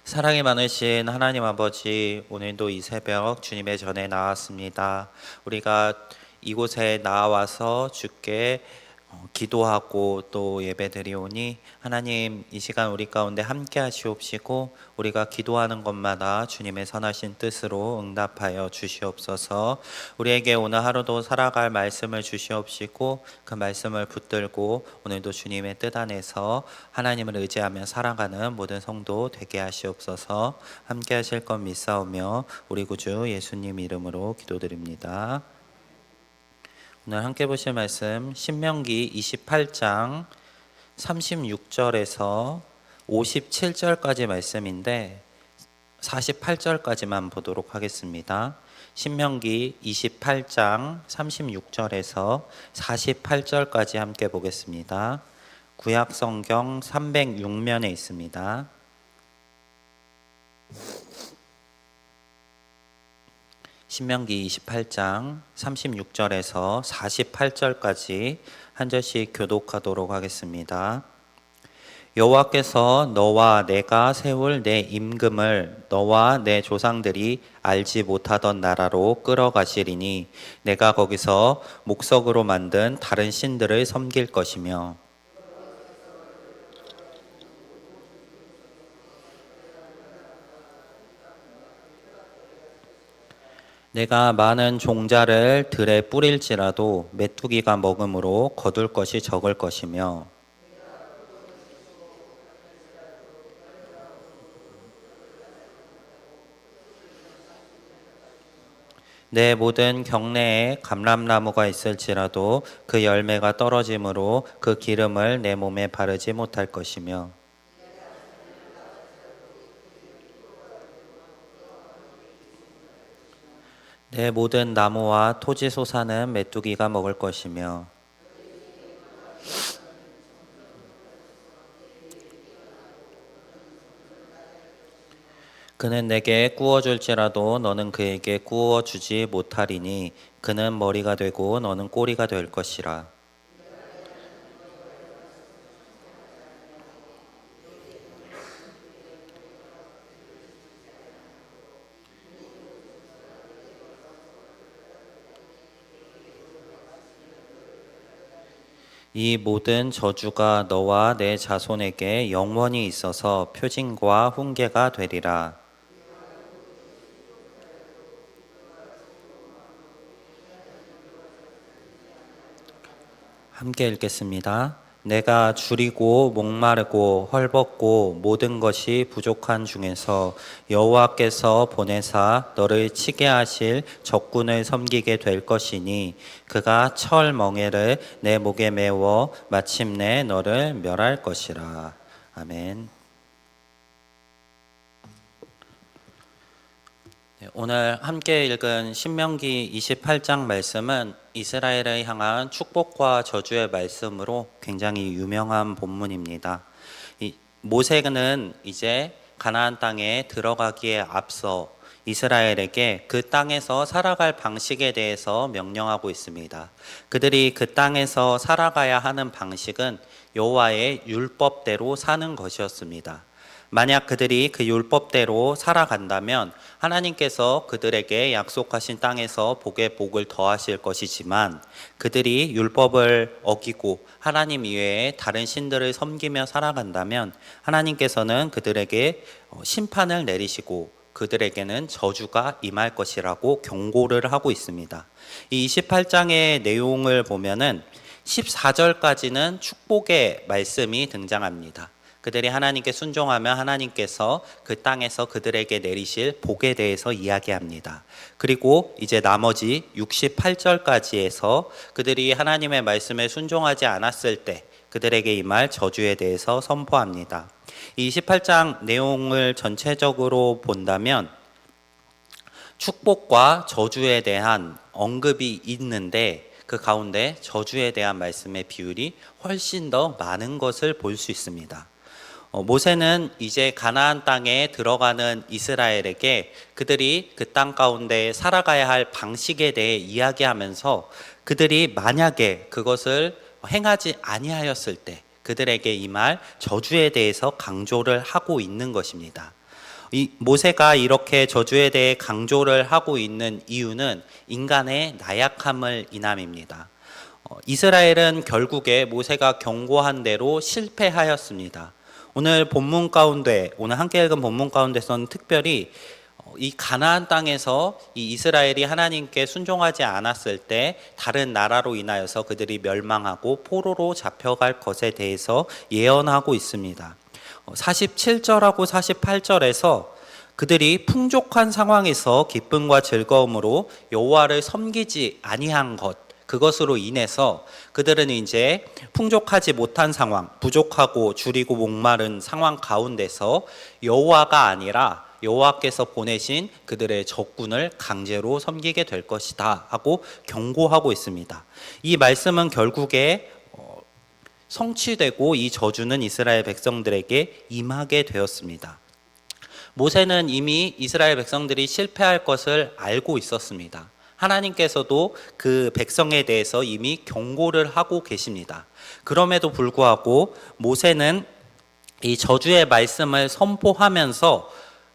사랑이 많으신 하나님 아버지, 오늘도 이 새벽 주님의 전에 나왔습니다. 우리가 이곳에 나와서 주께 기도하고 또 예배드리오니 하나님, 이 시간 우리 가운데 함께 하시옵시고 우리가 기도하는 것마다 주님의 선하신 뜻으로 응답하여 주시옵소서. 우리에게 오늘 하루도 살아갈 말씀을 주시옵시고 그 말씀을 붙들고 오늘도 주님의 뜻 안에서 하나님을 의지하며 살아가는 모든 성도 되게 하시옵소서. 함께 하실 것 믿사오며 우리 구주 예수님 이름으로 기도드립니다. 오늘 함께 보실 말씀 신명기 28장 36절에서 57절까지 말씀인데 48절까지만 보도록 하겠습니다. 신명기 28장 36절에서 48절까지 함께 보겠습니다. 구약 성경 306면에 있습니다. 신명기 28장 36절에서 48절까지 한 절씩 교독하도록 하겠습니다. 여호와께서 너와 내가 세울 내 임금을 너와 내 조상들이 알지 못하던 나라로 끌어가시리니 내가 거기서 목석으로 만든 다른 신들을 섬길 것이며 내가 많은 종자를 들에 뿌릴지라도 메뚜기가 먹음으로 거둘 것이 적을 것이며 내 모든 경내에 감람나무가 있을지라도 그 열매가 떨어짐으로 그 기름을 내 몸에 바르지 못할 것이며 내 모든 나무와 토지 소사는 메뚜기가 먹을 것이며 그는 내게 구워줄지라도 너는 그에게 구워주지 못하리니 그는 머리가 되고 너는 꼬리가 될 것이라. 이 모든 저주가 너와 내 자손에게 영원히 있어서 표징과 훈계가 되리라. 함께 읽겠습니다. 내가 줄이고 목마르고 헐벗고 모든 것이 부족한 중에서 여호와께서 보내사 너를 치게 하실 적군을 섬기게 될 것이니 그가 철 멍에를 내 목에 메워 마침내 너를 멸할 것이라. 아멘. 오늘 함께 읽은 신명기 28장 말씀은 이스라엘을 향한 축복과 저주의 말씀으로 굉장히 유명한 본문입니다. 모세는 이제 가나안 땅에 들어가기에 앞서 이스라엘에게 그 땅에서 살아갈 방식에 대해서 명령하고 있습니다. 그들이 그 땅에서 살아가야 하는 방식은 여호와의 율법대로 사는 것이었습니다. 만약 그들이 그 율법대로 살아간다면 하나님께서 그들에게 약속하신 땅에서 복에 복을 더하실 것이지만 그들이 율법을 어기고 하나님 이외에 다른 신들을 섬기며 살아간다면 하나님께서는 그들에게 심판을 내리시고 그들에게는 저주가 임할 것이라고 경고를 하고 있습니다. 이 28장의 내용을 보면은 14절까지는 축복의 말씀이 등장합니다. 그들이 하나님께 순종하면 하나님께서 그 땅에서 그들에게 내리실 복에 대해서 이야기합니다. 그리고 이제 나머지 68절까지에서 그들이 하나님의 말씀에 순종하지 않았을 때 그들에게 임할 저주에 대해서 선포합니다. 이 28장 내용을 전체적으로 본다면 축복과 저주에 대한 언급이 있는데 그 가운데 저주에 대한 말씀의 비율이 훨씬 더 많은 것을 볼 수 있습니다. 모세는 이제 가나안 땅에 들어가는 이스라엘에게 그들이 그 땅 가운데 살아가야 할 방식에 대해 이야기하면서 그들이 만약에 그것을 행하지 아니하였을 때 그들에게 임할 저주에 대해서 강조를 하고 있는 것입니다. 이 모세가 이렇게 저주에 대해 강조를 하고 있는 이유는 인간의 나약함을 인함입니다. 이스라엘은 결국에 모세가 경고한 대로 실패하였습니다. 오늘 본문 가운데, 오늘 함께 읽은 본문 가운데서는 특별히 이 가나안 땅에서 이 이스라엘이 하나님께 순종하지 않았을 때 다른 나라로 인하여서 그들이 멸망하고 포로로 잡혀갈 것에 대해서 예언하고 있습니다. 47절하고 48절에서 그들이 풍족한 상황에서 기쁨과 즐거움으로 여호와를 섬기지 아니한 것, 그것으로 인해서 그들은 이제 풍족하지 못한 상황, 부족하고 줄이고 목마른 상황 가운데서 여호와가 아니라 여호와께서 보내신 그들의 적군을 강제로 섬기게 될 것이다 하고 경고하고 있습니다. 이 말씀은 결국에 성취되고 이 저주는 이스라엘 백성들에게 임하게 되었습니다. 모세는 이미 이스라엘 백성들이 실패할 것을 알고 있었습니다. 하나님께서도 그 백성에 대해서 이미 경고를 하고 계십니다. 그럼에도 불구하고 모세는 이 저주의 말씀을 선포하면서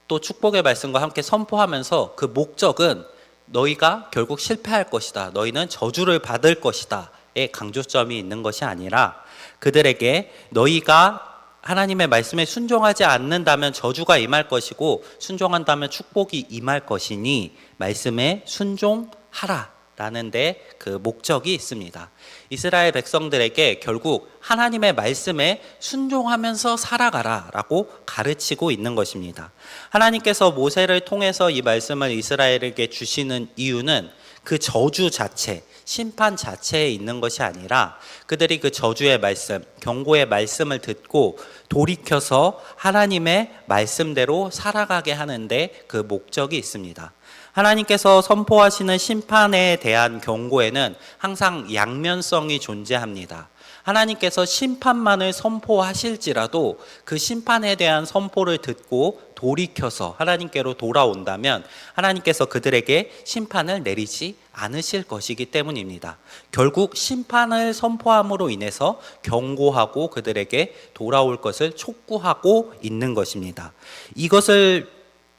또 축복의 말씀과 함께 선포하면서 그 목적은 너희가 결국 실패할 것이다, 너희는 저주를 받을 것이다의 강조점이 있는 것이 아니라 그들에게 너희가 하나님의 말씀에 순종하지 않는다면 저주가 임할 것이고 순종한다면 축복이 임할 것이니 말씀에 순종하라 라는 데 그 목적이 있습니다. 이스라엘 백성들에게 결국 하나님의 말씀에 순종하면서 살아가라 라고 가르치고 있는 것입니다. 하나님께서 모세를 통해서 이 말씀을 이스라엘에게 주시는 이유는 그 저주 자체, 심판 자체에 있는 것이 아니라 그들이 그 저주의 말씀, 경고의 말씀을 듣고 돌이켜서 하나님의 말씀대로 살아가게 하는데 그 목적이 있습니다. 하나님께서 선포하시는 심판에 대한 경고에는 항상 양면성이 존재합니다. 하나님께서 심판만을 선포하실지라도 그 심판에 대한 선포를 듣고 돌이켜서 하나님께로 돌아온다면 하나님께서 그들에게 심판을 내리지 않으실 것이기 때문입니다. 결국 심판을 선포함으로 인해서 경고하고 그들에게 돌아올 것을 촉구하고 있는 것입니다. 이것을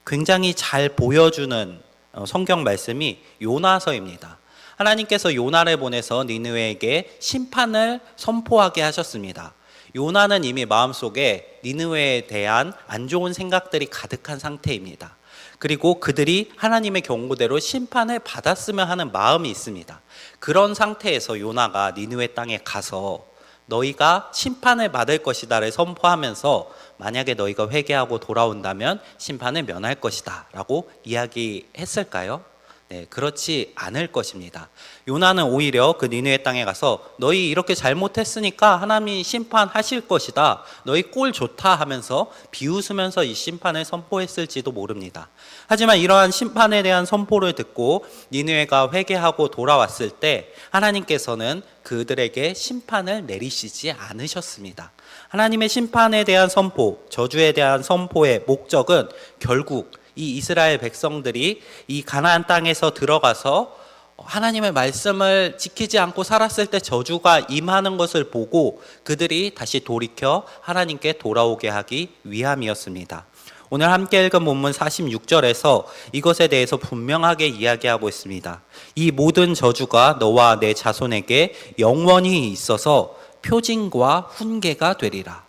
굉장히 잘 보여주는 성경 말씀이 요나서입니다. 하나님께서 요나를 보내서 니느웨에게 심판을 선포하게 하셨습니다. 요나는 이미 마음속에 니느웨에 대한 안 좋은 생각들이 가득한 상태입니다. 그리고 그들이 하나님의 경고대로 심판을 받았으면 하는 마음이 있습니다. 그런 상태에서 요나가 니느웨 땅에 가서 너희가 심판을 받을 것이다를 선포하면서 만약에 너희가 회개하고 돌아온다면 심판을 면할 것이다 라고 이야기했을까요? 네, 그렇지 않을 것입니다. 요나는 오히려 그 니느웨 땅에 가서 너희 이렇게 잘못했으니까 하나님이 심판하실 것이다, 너희 꼴 좋다 하면서 비웃으면서 이 심판을 선포했을지도 모릅니다. 하지만 이러한 심판에 대한 선포를 듣고 니느웨가 회개하고 돌아왔을 때 하나님께서는 그들에게 심판을 내리시지 않으셨습니다. 하나님의 심판에 대한 선포, 저주에 대한 선포의 목적은 결국 이 이스라엘 백성들이 이 가나안 땅에서 들어가서 하나님의 말씀을 지키지 않고 살았을 때 저주가 임하는 것을 보고 그들이 다시 돌이켜 하나님께 돌아오게 하기 위함이었습니다. 오늘 함께 읽은 본문 46절에서 이것에 대해서 분명하게 이야기하고 있습니다. 이 모든 저주가 너와 내 자손에게 영원히 있어서 표징과 훈계가 되리라.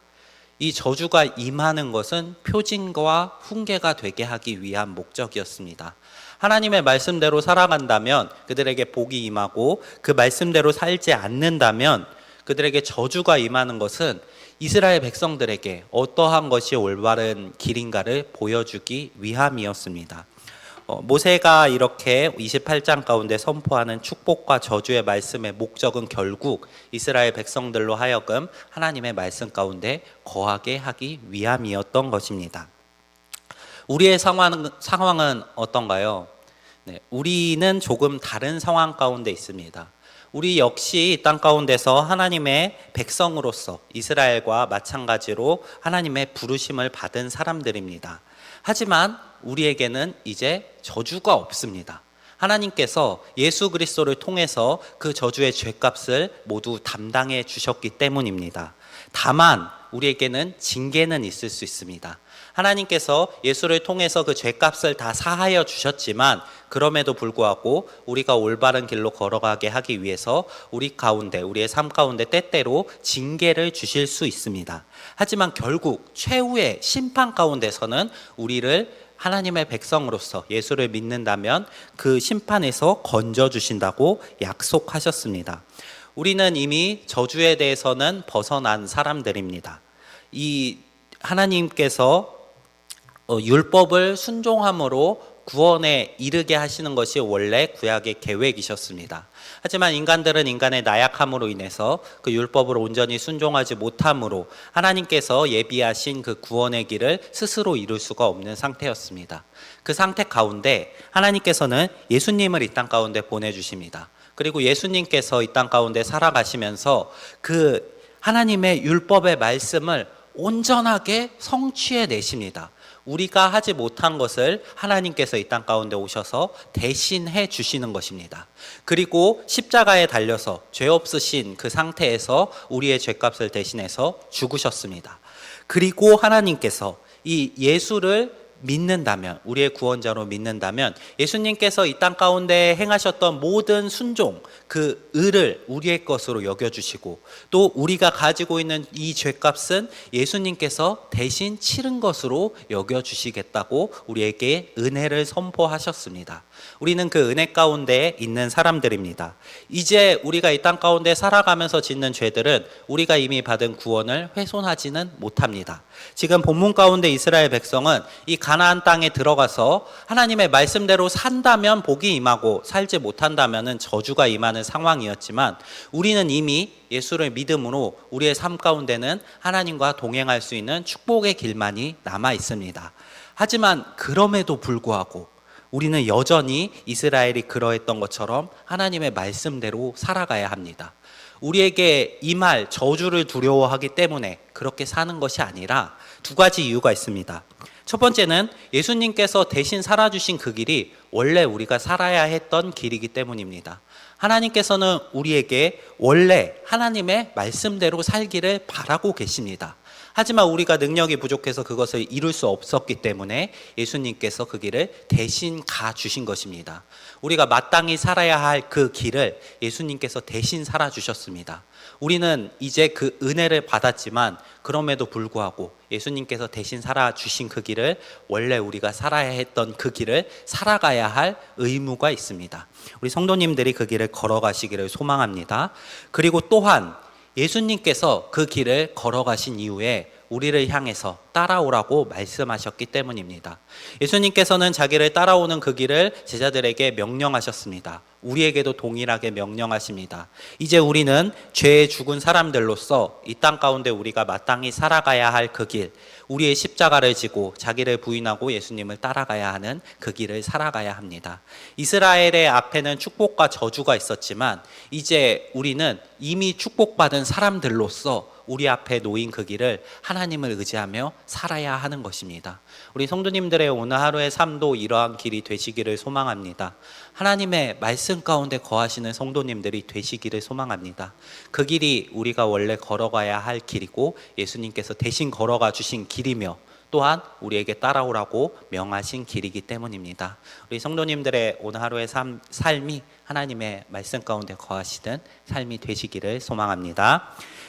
이 저주가 임하는 것은 표징과 훈계가 되게 하기 위한 목적이었습니다. 하나님의 말씀대로 살아간다면 그들에게 복이 임하고 그 말씀대로 살지 않는다면 그들에게 저주가 임하는 것은 이스라엘 백성들에게 어떠한 것이 올바른 길인가를 보여주기 위함이었습니다. 모세가 이렇게 28장 가운데 선포하는 축복과 저주의 말씀의 목적은 결국 이스라엘 백성들로 하여금 하나님의 말씀 가운데 거하게 하기 위함이었던 것입니다. 우리의 상황은 어떤가요? 네, 우리는 조금 다른 상황 가운데 있습니다. 우리 역시 이 땅 가운데서 하나님의 백성으로서 이스라엘과 마찬가지로 하나님의 부르심을 받은 사람들입니다. 하지만 우리에게는 이제 저주가 없습니다. 하나님께서 예수 그리스도를 통해서 그 저주의 죄값을 모두 담당해 주셨기 때문입니다. 다만 우리에게는 징계는 있을 수 있습니다. 하나님께서 예수를 통해서 그 죄값을 다 사하여 주셨지만 그럼에도 불구하고 우리가 올바른 길로 걸어가게 하기 위해서 우리 가운데, 우리의 삶 가운데 때때로 징계를 주실 수 있습니다. 하지만 결국 최후의 심판 가운데서는 우리를 하나님의 백성으로서 예수를 믿는다면 그 심판에서 건져주신다고 약속하셨습니다. 우리는 이미 저주에 대해서는 벗어난 사람들입니다. 이 하나님께서 율법을 순종함으로 구원에 이르게 하시는 것이 원래 구약의 계획이셨습니다. 하지만 인간들은 인간의 나약함으로 인해서 그 율법을 온전히 순종하지 못함으로 하나님께서 예비하신 그 구원의 길을 스스로 이룰 수가 없는 상태였습니다. 그 상태 가운데 하나님께서는 예수님을 이 땅 가운데 보내주십니다. 그리고 예수님께서 이 땅 가운데 살아가시면서 그 하나님의 율법의 말씀을 온전하게 성취해 내십니다. 우리가 하지 못한 것을 하나님께서 이 땅 가운데 오셔서 대신해 주시는 것입니다. 그리고 십자가에 달려서 죄 없으신 그 상태에서 우리의 죄값을 대신해서 죽으셨습니다. 그리고 하나님께서 이 예수를 믿는다면, 우리의 구원자로 믿는다면 예수님께서 이 땅 가운데 행하셨던 모든 순종, 그 의를 우리의 것으로 여겨주시고 또 우리가 가지고 있는 이 죄값은 예수님께서 대신 치른 것으로 여겨주시겠다고 우리에게 은혜를 선포하셨습니다. 우리는 그 은혜 가운데 있는 사람들입니다. 이제 우리가 이 땅 가운데 살아가면서 짓는 죄들은 우리가 이미 받은 구원을 훼손하지는 못합니다. 지금 본문 가운데 이스라엘 백성은 이 가나안 땅에 들어가서 하나님의 말씀대로 산다면 복이 임하고 살지 못한다면 저주가 임하는 상황이었지만 우리는 이미 예수를 믿음으로 우리의 삶 가운데는 하나님과 동행할 수 있는 축복의 길만이 남아 있습니다. 하지만 그럼에도 불구하고 우리는 여전히 이스라엘이 그러했던 것처럼 하나님의 말씀대로 살아가야 합니다. 우리에게 임할 저주를 두려워하기 때문에 그렇게 사는 것이 아니라 두 가지 이유가 있습니다. 첫 번째는 예수님께서 대신 살아주신 그 길이 원래 우리가 살아야 했던 길이기 때문입니다. 하나님께서는 우리에게 원래 하나님의 말씀대로 살기를 바라고 계십니다. 하지만 우리가 능력이 부족해서 그것을 이룰 수 없었기 때문에 예수님께서 그 길을 대신 가주신 것입니다. 우리가 마땅히 살아야 할 그 길을 예수님께서 대신 살아주셨습니다. 우리는 이제 그 은혜를 받았지만 그럼에도 불구하고 예수님께서 대신 살아주신 그 길을 원래 우리가 살아야 했던 그 길을 살아가야 할 의무가 있습니다. 우리 성도님들이 그 길을 걸어가시기를 소망합니다. 그리고 또한 예수님께서 그 길을 걸어가신 이후에 우리를 향해서 따라오라고 말씀하셨기 때문입니다. 예수님께서는 자기를 따라오는 그 길을 제자들에게 명령하셨습니다. 우리에게도 동일하게 명령하십니다. 이제 우리는 죄에 죽은 사람들로서 이 땅 가운데 우리가 마땅히 살아가야 할 그 길, 우리의 십자가를 지고 자기를 부인하고 예수님을 따라가야 하는 그 길을 살아가야 합니다. 이스라엘의 앞에는 축복과 저주가 있었지만 이제 우리는 이미 축복받은 사람들로서 우리 앞에 놓인 그 길을 하나님을 의지하며 살아야 하는 것입니다. 우리 성도님들의 오늘 하루의 삶도 이러한 길이 되시기를 소망합니다. 하나님의 말씀 가운데 거하시는 성도님들이 되시기를 소망합니다. 그 길이 우리가 원래 걸어가야 할 길이고 예수님께서 대신 걸어가 주신 길이며 또한 우리에게 따라오라고 명하신 길이기 때문입니다. 우리 성도님들의 오늘 하루의 삶이 하나님의 말씀 가운데 거하시는 삶이 되시기를 소망합니다.